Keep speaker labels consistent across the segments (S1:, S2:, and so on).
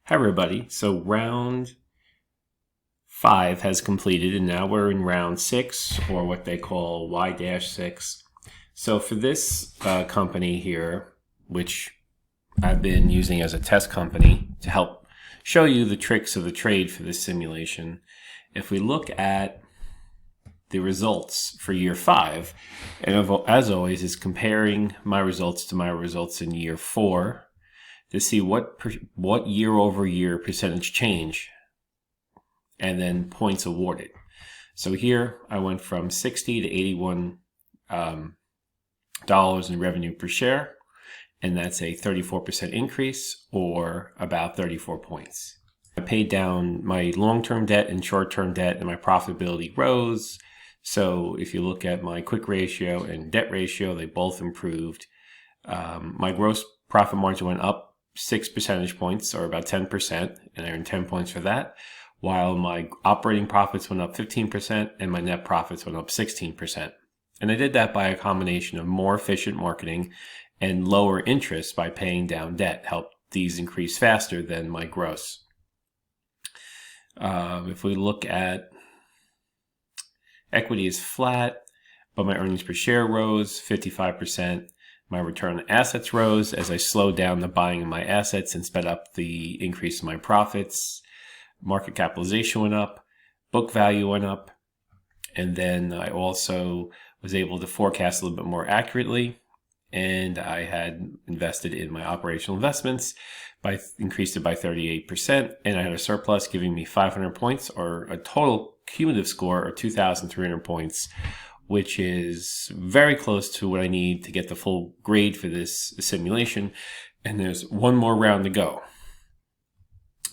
S1: Hi everybody. So round 5 has completed and now we're in round 6, or what they call Y-6. So for this company here, which I've been using as a test company to help show you the tricks of the trade for this simulation, if we look at the results for year 5, and as always is comparing my results to my results in year 4 to see what year-over-year percentage change, and then points awarded. So here I went from 60 to 81 dollars in revenue per share, and that's a 34% increase, or about 34 points. I paid down my long-term debt and short-term debt, and my profitability rose. So if you look at my quick ratio and debt ratio, they both improved. My gross profit margin went up 6 percentage points, or about 10%, and I earned 10 points for that, while my operating profits went up 15% and my net profits went up 16%. And I did that by a combination of more efficient marketing and lower interest by paying down debt. Helped these increase faster than my gross. If we look at equity is flat, but my earnings per share rose 55%. My return on assets rose as I slowed down the buying of my assets and sped up the increase in my profits. Market capitalization went up, book value went up, and then I also was able to forecast a little bit more accurately, and I had invested in my operational investments, increased it by 38%, and I had a surplus giving me 500 points, or a total cumulative score of 2,300 points, which is very close to what I need to get the full grade for this simulation. And there's one more round to go.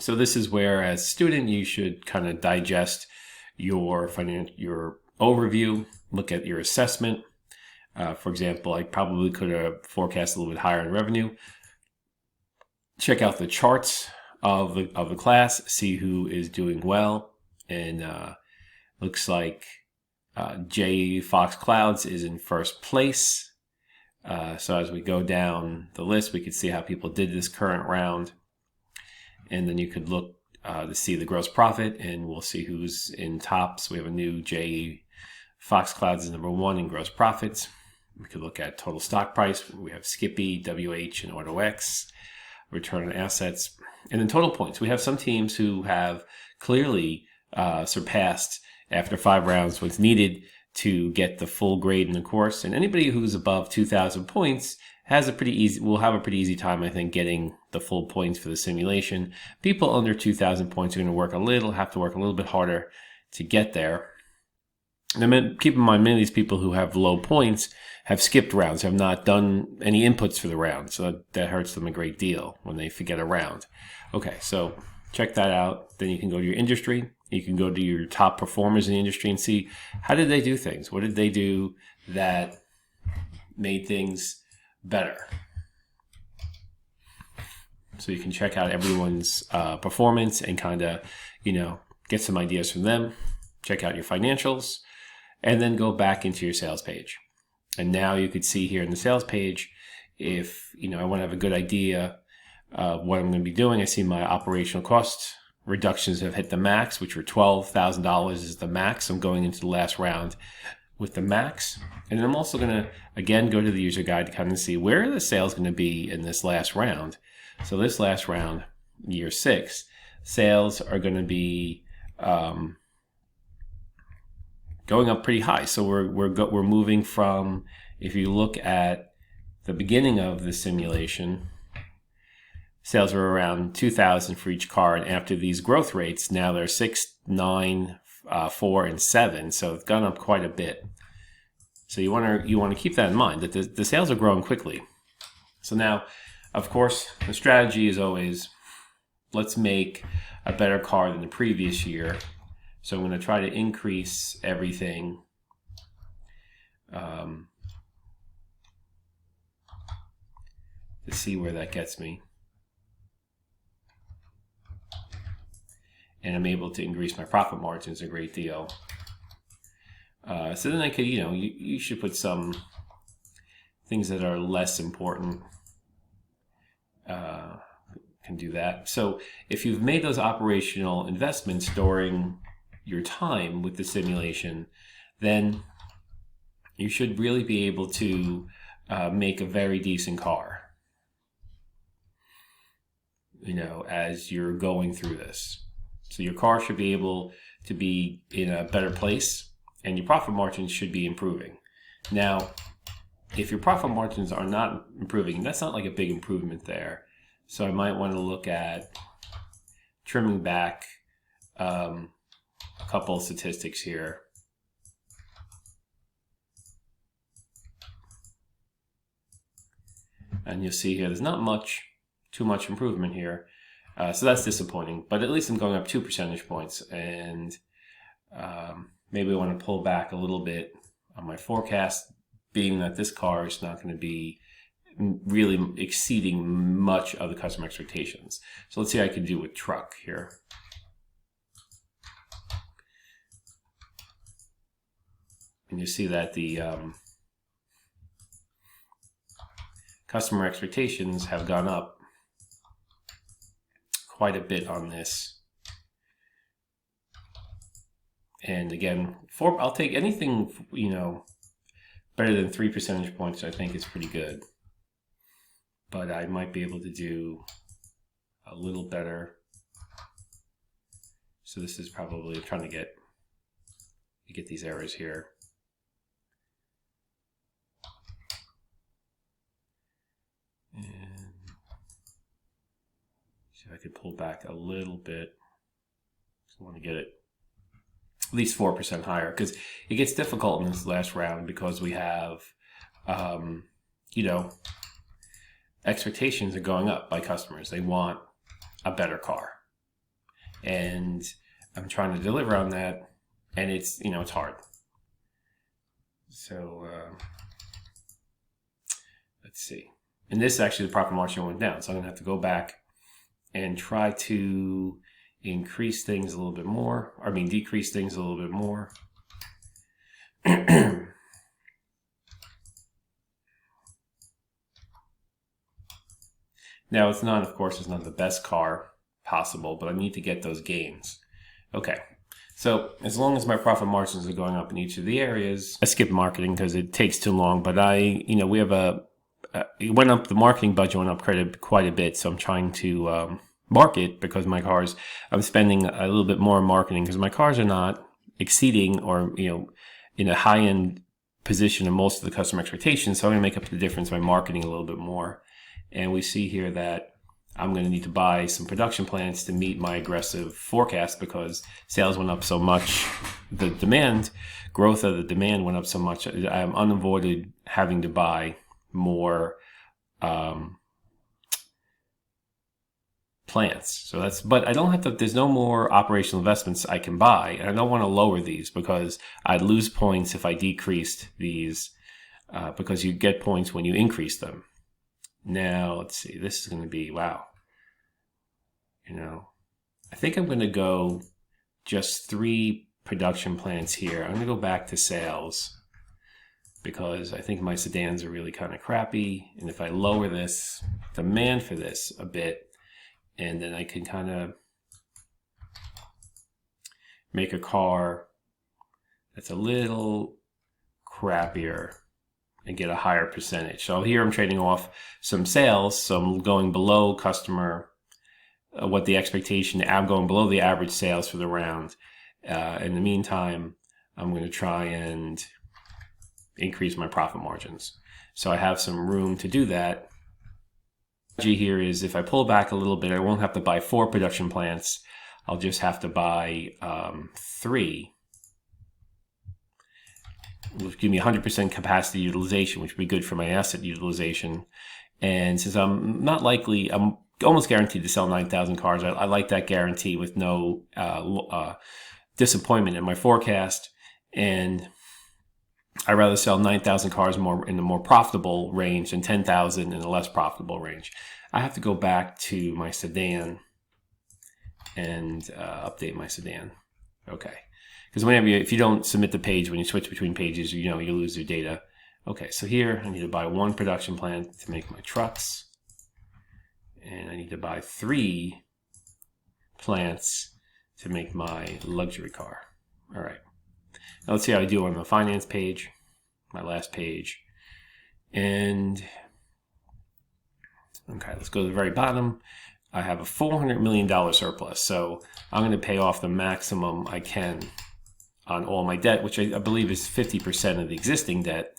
S1: So this is where, as a student, you should kind of digest your overview, look at your assessment. For example, I probably could have forecast a little bit higher in revenue. Check out the charts of the class, see who is doing well, and looks like J Fox Clouds is in first place. So as we go down the list, we can see how people did this current round. And then you could look to see the gross profit, and we'll see who's in top. So we have a new J Fox Clouds is number 1 in gross profits. We could look at total stock price. We have Skippy, WH, and AutoX. Return on assets. And then total points. We have some teams who have clearly surpassed after 5 rounds what's needed to get the full grade in the course. And anybody who's above 2,000 points will have a pretty easy time, I think, getting the full points for the simulation. People under 2,000 points are going to have to work a little bit harder to get there. And keep in mind, many of these people who have low points have skipped rounds, have not done any inputs for the round. So that hurts them a great deal when they forget a round. Okay, so check that out. Then you can go to your industry. You can go to your top performers in the industry and see how did they do things? What did they do that made things better? So you can check out everyone's performance and kind of, get some ideas from them. Check out your financials, and then go back into your sales page. And now you could see here in the sales page, if I want to have a good idea of what I'm going to be doing, I see my operational costs reductions have hit the max, which were $12,000 is the max. I'm going into the last round with the max. And then I'm also going to, again, go to the user guide to kind of see where are the sales going to be in this last round. So this last round, year 6, sales are going to be going up pretty high. So we're moving from, if you look at the beginning of the simulation, sales were around 2,000 for each car, and after these growth rates, now they're 6, 9, 4, and 7. So it's gone up quite a bit. So you want to keep that in mind, that the sales are growing quickly. So now, of course, the strategy is always, let's make a better car than the previous year. So I'm going to try to increase everything to see where that gets me. And I'm able to increase my profit margins a great deal. So then I could, you should put some things that are less important. can do that. So if you've made those operational investments during your time with the simulation, then you should really be able to make a very decent car, as you're going through this. So your car should be able to be in a better place, and your profit margins should be improving. Now, if your profit margins are not improving, that's not like a big improvement there. So I might want to look at trimming back a couple of statistics here. And you'll see here there's not too much improvement here. So that's disappointing, but at least I'm going up 2 percentage points, and maybe I want to pull back a little bit on my forecast, being that this car is not going to be really exceeding much of the customer expectations. So let's see what I can do with truck here. And you see that the customer expectations have gone up quite a bit on this. And again, I'll take anything, better than 3 percentage points. I think is pretty good. But I might be able to do a little better. So this is probably, I'm trying to get these errors here. And see if I could pull back a little bit. I want to get it at least 4% higher, because it gets difficult in this last round because we have, expectations are going up by customers. They want a better car, and I'm trying to deliver on that, and it's hard. So let's see. And this actually, the profit margin went down, so I'm gonna have to go back and try to increase things a little bit more. Decrease things a little bit more. Now, it's not the best car possible, but I need to get those gains. Okay, so as long as my profit margins are going up in each of the areas, I skip marketing because it takes too long, but we have it went up, the marketing budget went up quite a bit, so I'm trying to market because my cars, I'm spending a little bit more on marketing because my cars are not exceeding or, in a high-end position of most of the customer expectations, so I'm going to make up the difference by marketing a little bit more. And we see here that I'm going to need to buy some production plants to meet my aggressive forecast because sales went up so much. The growth of the demand went up so much. I'm unavoided having to buy more plants. But I don't have to, there's no more operational investments I can buy. And I don't want to lower these because I'd lose points if I decreased these, because you get points when you increase them. Now, let's see, this is going to be, wow. I think I'm going to go just 3 production plants here. I'm going to go back to sales because I think my sedans are really kind of crappy. And if I lower this demand for this a bit, and then I can kind of make a car that's a little crappier and get a higher percentage. So here I'm trading off some sales, so I'm going below customer, what the expectation, I'm going below the average sales for the round. In the meantime, I'm going to try and increase my profit margins. So I have some room to do that. The strategy here is if I pull back a little bit, I won't have to buy 4 production plants. I'll just have to buy 3. Will give me 100% capacity utilization, which would be good for my asset utilization. And since I'm not likely, I'm almost guaranteed to sell 9,000 cars. I like that guarantee with no disappointment in my forecast. And I'd rather sell 9,000 cars more in the more profitable range than 10,000 in the less profitable range. I have to go back to my sedan and update my sedan. Okay. Because if you don't submit the page when you switch between pages, you lose your data. Okay, so here I need to buy 1 production plant to make my trucks. And I need to buy 3 plants to make my luxury car. All right. Now let's see how I do on the finance page, my last page. And okay, let's go to the very bottom. I have a $400 million surplus, so I'm going to pay off the maximum I can on all my debt, which I believe is 50% of the existing debt.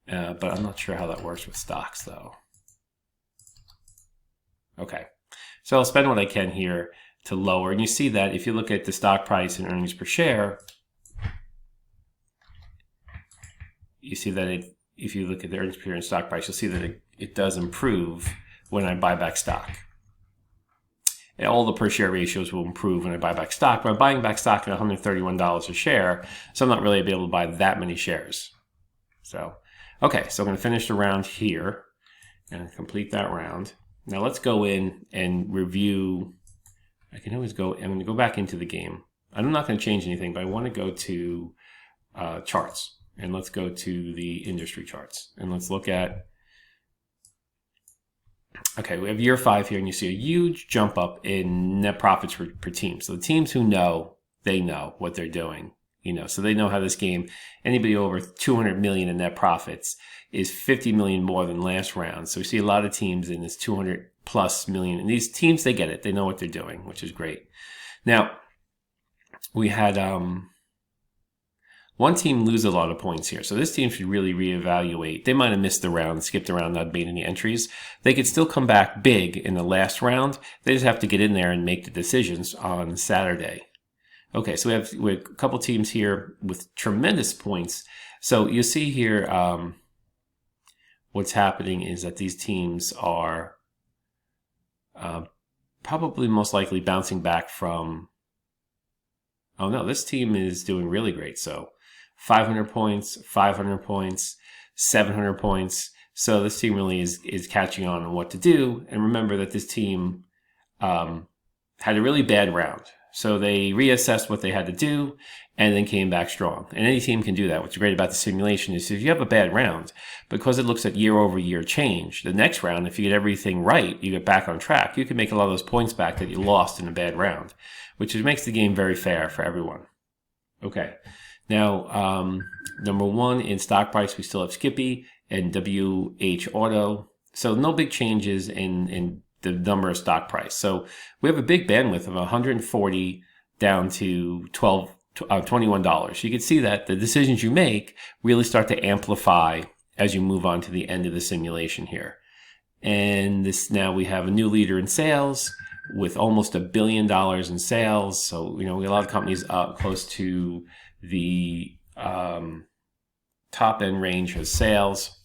S1: But I'm not sure how that works with stocks, though. Okay, so I'll spend what I can here to lower. And you see that if you look at the stock price and earnings per share, you see that if you look at the earnings per share and stock price, you'll see that it does improve when I buy back stock. And all the per share ratios will improve when I buy back stock, but I'm buying back stock at $131 a share, so I'm not really able to buy that many shares. So, okay, so I'm going to finish the round here and complete that round. Now let's go in and review. I can always go, I'm going to go back into the game. I'm not going to change anything, but I want to go to charts. And let's go to the industry charts. And let's look at, okay, we have year 5 here, and you see a huge jump up in net profits per team. So the teams who know, they know what they're doing. So they know how this game, anybody over 200 million in net profits is 50 million more than last round. So we see a lot of teams in this 200 plus million. And these teams, they get it. They know what they're doing, which is great. Now, we had one team lose a lot of points here. So this team should really reevaluate. They might have missed the round, skipped the round, not made any entries. They could still come back big in the last round. They just have to get in there and make the decisions on Saturday. Okay, so we have a couple teams here with tremendous points. So you see here, what's happening is that these teams are probably most likely bouncing back from, oh no, this team is doing really great. So 500 points, 500 points, 700 points. So this team really is catching on what to do. And remember that this team had a really bad round. So they reassessed what they had to do and then came back strong. And any team can do that. What's great about the simulation is if you have a bad round, because it looks at year over year change, the next round, if you get everything right, you get back on track, you can make a lot of those points back that you lost in a bad round, which makes the game very fair for everyone. Okay. Now, number 1 in stock price, we still have Skippy and WH Auto. So no big changes in the number of stock price. So we have a big bandwidth of 140 down to $21. You can see that the decisions you make really start to amplify as you move on to the end of the simulation here. And this, now we have a new leader in sales with almost $1 billion in sales. So, we have a lot of companies up close to the top end range of sales.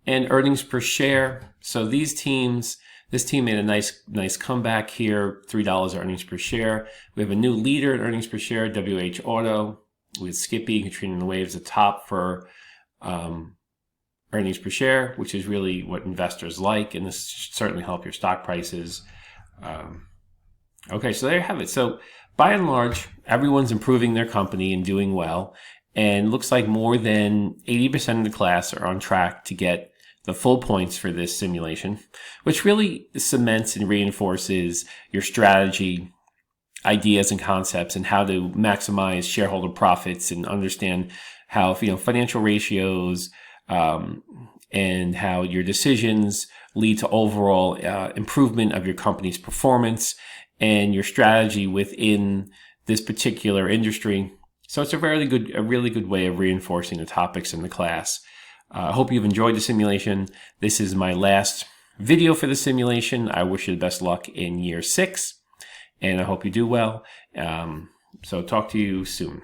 S1: And earnings per share. So these teams, this team made a nice comeback here, $3 earnings per share. We have a new leader in earnings per share, WH Auto, with Skippy, Katrina and the Waves at top for earnings per share, which is really what investors like, and this should certainly help your stock prices. Okay, so there you have it. So by and large, everyone's improving their company and doing well, and looks like more than 80% of the class are on track to get the full points for this simulation, which really cements and reinforces your strategy, ideas and concepts, and how to maximize shareholder profits and understand how, financial ratios, and how your decisions lead to overall improvement of your company's performance and your strategy within this particular industry. So it's a really good way of reinforcing the topics in the class. I hope you've enjoyed the simulation. This is my last video for the simulation. I wish you the best luck in year 6, and I hope you do well. So talk to you soon.